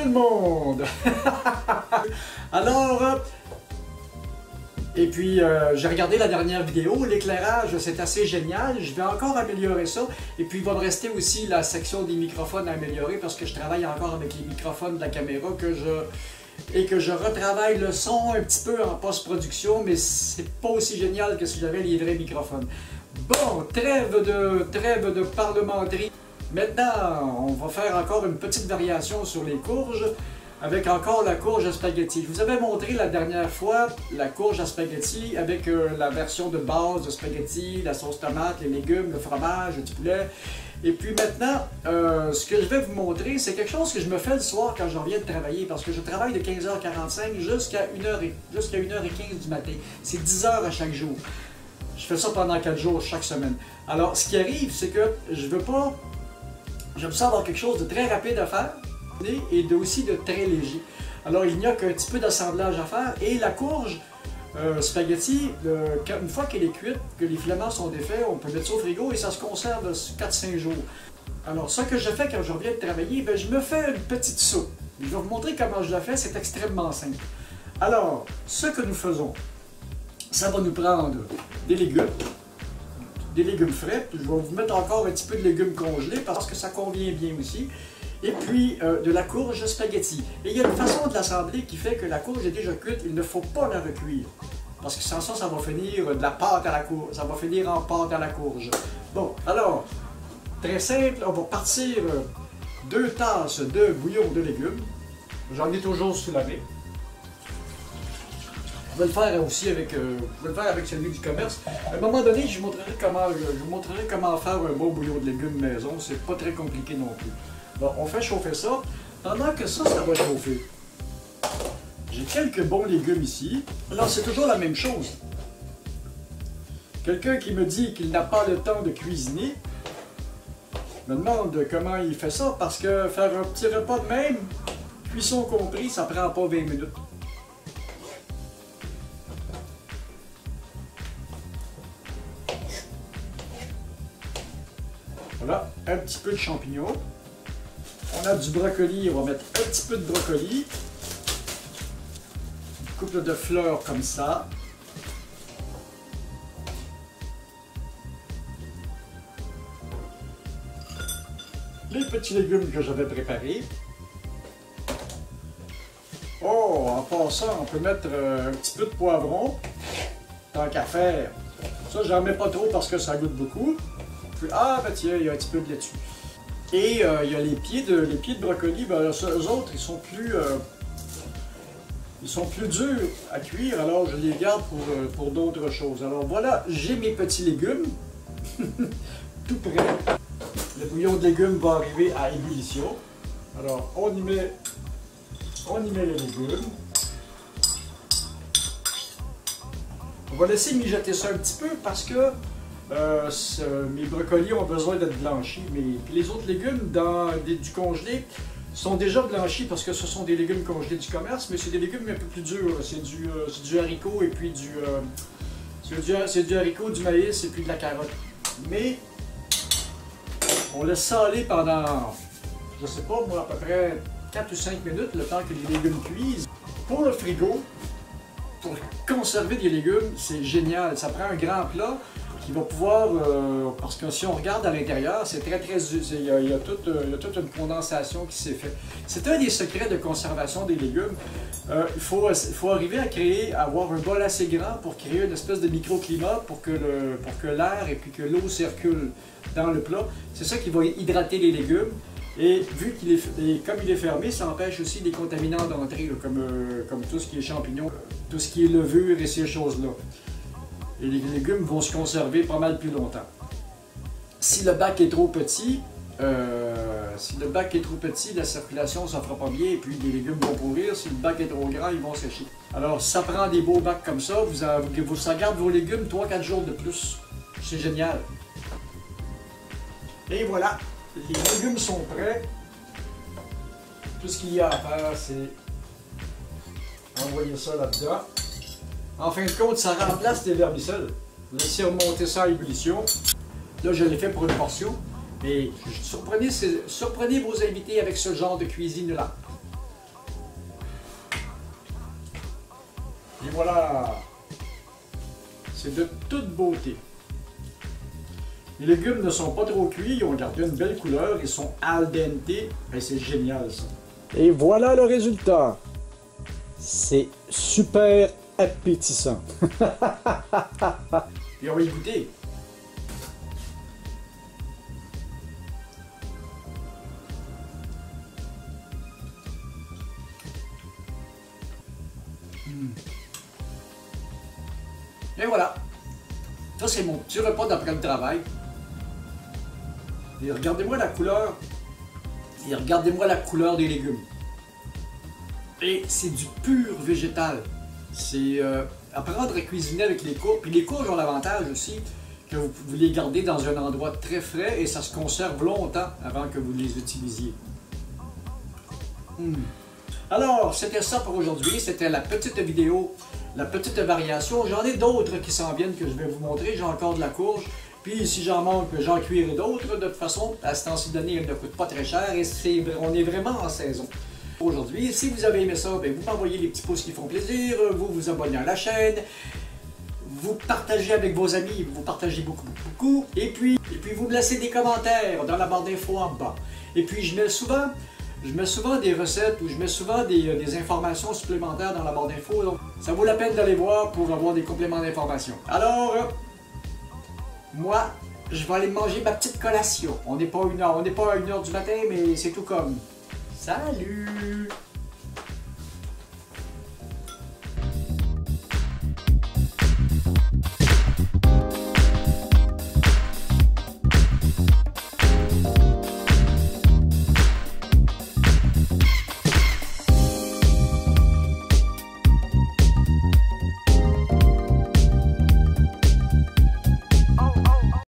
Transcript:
tout le monde! Alors, et puis j'ai regardé la dernière vidéo, l'éclairage c'est assez génial, je vais encore améliorer ça. Et puis il va me rester aussi la section des microphones à améliorer parce que je travaille encore avec les microphones de la caméra et que je retravaille le son un petit peu en post-production, mais c'est pas aussi génial que si j'avais les vrais microphones. Bon, trêve de parlementerie. Maintenant, on va faire encore une petite variation sur les courges, avec encore la courge à spaghetti. Je vous avais montré la dernière fois la courge à spaghetti avec la version de base de spaghetti, la sauce tomate, les légumes, le fromage, le petit poulet. Et puis maintenant, ce que je vais vous montrer, c'est quelque chose que je me fais le soir quand je reviens de travailler, parce que je travaille de 15h45 jusqu'à 1h15 du matin. C'est 10 heures à chaque jour. Je fais ça pendant 4 jours chaque semaine. Alors, ce qui arrive, c'est que j'aime ça avoir quelque chose de très rapide à faire et aussi de très léger. Alors, il n'y a qu'un petit peu d'assemblage à faire. Et la courge spaghetti, une fois qu'elle est cuite, que les filaments sont défaits, on peut mettre ça au frigo et ça se conserve 4-5 jours. Alors, ce que je fais quand je reviens de travailler, je me fais une petite soupe. Je vais vous montrer comment je la fais, c'est extrêmement simple. Alors, ce que nous faisons, ça va nous prendre des légumes frais. Je vais vous mettre encore un petit peu de légumes congelés parce que ça convient bien aussi. Et puis de la courge spaghetti. Et il y a une façon de l'assembler qui fait que la courge est déjà cuite, il ne faut pas la recuire. Parce que sans ça, ça va finir de la pâte à la courge. Ça va finir en pâte à la courge. Bon, alors, très simple, on va partir 2 tasses de bouillon de légumes. J'en ai toujours sous la main. Je vais le faire aussi avec, celui du commerce. À un moment donné, je vous montrerai comment faire un bon bouillon de légumes maison. C'est pas très compliqué non plus. Bon, on fait chauffer ça. Pendant que ça va chauffer, j'ai quelques bons légumes ici. Alors, c'est toujours la même chose. Quelqu'un qui me dit qu'il n'a pas le temps de cuisiner me demande comment il fait ça, parce que faire un petit repas de même, cuisson compris, ça prend pas 20 minutes. Voilà, un petit peu de champignons. On a du brocoli, on va mettre un petit peu de brocoli. Une couple de fleurs comme ça. Les petits légumes que j'avais préparés. Oh, en passant, on peut mettre un petit peu de poivron. Tant qu'à faire. Ça, j'en mets pas trop parce que ça goûte beaucoup. Puis, ah, ben tiens, il y a un petit peu de laitue. Et il y a les pieds de brocoli, eux autres, ils sont plus durs à cuire, alors je les garde pour d'autres choses. Alors voilà, j'ai mes petits légumes, tout prêt. Le bouillon de légumes va arriver à ébullition. Alors on y met les légumes. On va laisser mijoter ça un petit peu parce que mes brocolis ont besoin d'être blanchis, mais les autres légumes du congelé sont déjà blanchis parce que ce sont des légumes congelés du commerce, mais c'est des légumes un peu plus durs. C'est du haricot et puis c'est du haricot, du maïs et puis de la carotte. Mais on laisse ça aller pendant, je sais pas moi, à peu près 4 ou 5 minutes, le temps que les légumes cuisent. Pour le frigo, pour conserver des légumes, c'est génial. Ça prend un grand plat qui va pouvoir, parce que si on regarde à l'intérieur, c'est très, il y a toute une condensation qui s'est faite. C'est un des secrets de conservation des légumes. Il faut arriver à avoir un bol assez grand pour créer une espèce de microclimat pour que l'air et puis que l'eau circule dans le plat. C'est ça qui va hydrater les légumes. Et comme il est fermé, ça empêche aussi des contaminants d'entrée, comme tout ce qui est champignons, tout ce qui est levure et ces choses-là. Et les légumes vont se conserver pas mal plus longtemps. Si le bac est trop petit, la circulation ne se fera pas bien et puis les légumes vont pourrir. Si le bac est trop grand, ils vont sécher. Alors, ça prend des beaux bacs comme ça, ça garde vos légumes 3-4 jours de plus. C'est génial. Et voilà, les légumes sont prêts. Tout ce qu'il y a à faire, c'est envoyer ça là-dedans. En fin de compte, ça remplace les vermicelles. Laissez remonter ça à ébullition. Là, je l'ai fait pour une portion. Mais surprenez vos invités avec ce genre de cuisine-là. voilà! C'est de toute beauté. Les légumes ne sont pas trop cuits, ils ont gardé une belle couleur, ils sont al dente. Et c'est génial ça. Et voilà le résultat. C'est super appétissant. Et on va y goûter. Et voilà. Ça, c'est mon petit repas d'après le travail. Et regardez-moi la couleur. Et regardez-moi la couleur des légumes. Et c'est du pur végétal. C'est apprendre à cuisiner avec les courges. Puis les courges ont l'avantage aussi que vous les gardez dans un endroit très frais et ça se conserve longtemps avant que vous les utilisiez. Alors, c'était ça pour aujourd'hui. C'était la petite vidéo, la petite variation. J'en ai d'autres qui s'en viennent que je vais vous montrer. J'ai encore de la courge. Puis si j'en manque, j'en cuirai d'autres. De toute façon, à ce temps-ci donné, elle ne coûte pas très cher et on est vraiment en saison. Aujourd'hui, si vous avez aimé ça, bien, vous m'envoyez les petits pouces qui font plaisir, vous vous abonnez à la chaîne, vous partagez avec vos amis, vous partagez beaucoup, et puis vous me laissez des commentaires dans la barre d'infos en bas. Et puis je mets souvent des recettes ou je mets souvent des informations supplémentaires dans la barre d'infos, donc ça vaut la peine d'aller voir pour avoir des compléments d'information. Alors, moi, je vais aller manger ma petite collation. On n'est pas à 1h du matin, mais c'est tout comme. Salut!